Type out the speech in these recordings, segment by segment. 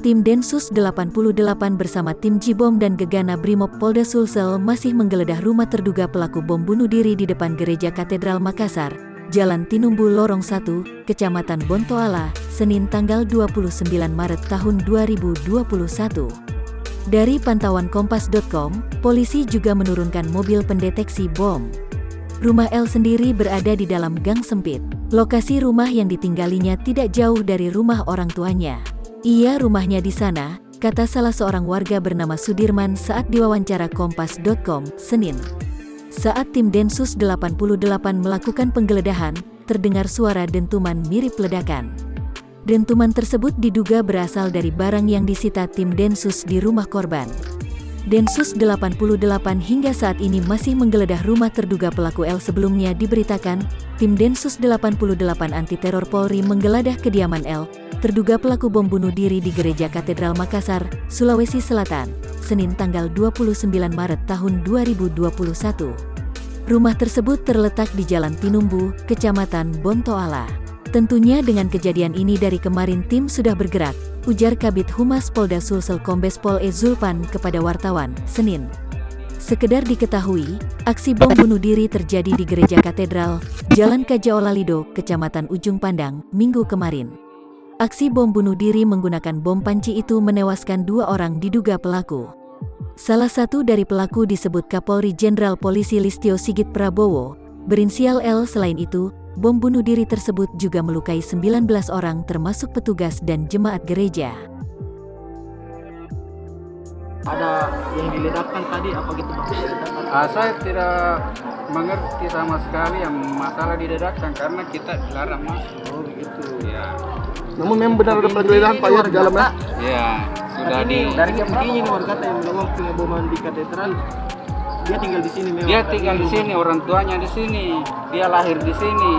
Tim Densus 88 bersama tim Jibom dan Gegana Brimob Polda Sulsel masih menggeledah rumah terduga pelaku bom bunuh diri di depan Gereja Katedral Makassar, Jalan Tinumbu Lorong 1, Kecamatan Bontoala, Senin tanggal 29 Maret tahun 2021. Dari pantauan Kompas.com, polisi juga menurunkan mobil pendeteksi bom. Rumah L sendiri berada di dalam gang sempit. Lokasi rumah yang ditinggalinya tidak jauh dari rumah orang tuanya. Iya, rumahnya di sana, kata salah seorang warga bernama Sudirman saat diwawancara Kompas.com, Senin. Saat tim Densus 88 melakukan penggeledahan, terdengar suara dentuman mirip ledakan. Dentuman tersebut diduga berasal dari barang yang disita tim Densus di rumah korban. Densus 88 hingga saat ini masih menggeledah rumah terduga pelaku L. Sebelumnya diberitakan, tim Densus 88 Anti Teror Polri menggeledah kediaman L, terduga pelaku bom bunuh diri di Gereja Katedral Makassar, Sulawesi Selatan, Senin tanggal 29 Maret tahun 2021. Rumah tersebut terletak di Jalan Tinumbu, Kecamatan Bontoala. Tentunya dengan kejadian ini dari kemarin tim sudah bergerak, ujar Kabid Humas Polda Sulsel Kombes Pol E. Zulpan kepada wartawan, Senin. Sekedar diketahui, aksi bom bunuh diri terjadi di Gereja Katedral, Jalan Kajaolalido, Kecamatan Ujung Pandang, Minggu kemarin. Aksi bom bunuh diri menggunakan bom panci itu menewaskan 2 orang diduga pelaku. Salah satu dari pelaku disebut Kapolri Jenderal Polisi Listio Sigit Prabowo, berinisial L. Selain itu, bom bunuh diri tersebut juga melukai 19 orang termasuk petugas dan jemaat gereja. Ada yang diledakkan tadi apa gitu Bang? Saya tidak mengerti sama sekali yang masalah diledakkan karena kita dilarang masuk. Oh gitu. Ya. Namun memang benar ada penggeledahan Pak ya di dalamnya? Ya, sudah di. Dari begini nih warga yang bilang pengeboman di katedral. Dia tinggal di sini memang. Dia tinggal di sini, orang tuanya di sini. Dia lahir di sini.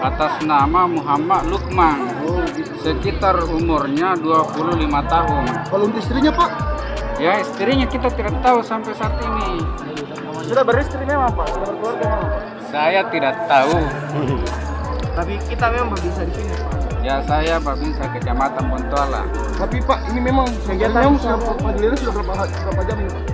Atas nama Muhammad Lukman. Oh gitu. Sekitar umurnya 25 tahun. Kalau untuk istrinya Pak? Ya, istrinya kita tidak tahu sampai saat ini. Sudah beristri memang Pak, sudah berkeluarga memang Pak. Saya tidak tahu. Tapi kita memang bisa di sini Pak. Ya, saya Babinsa Kecamatan Bontoala. Tapi Pak ini memang Kegiatan memang sudah penggeledahan sudah berapa jam ini Pak?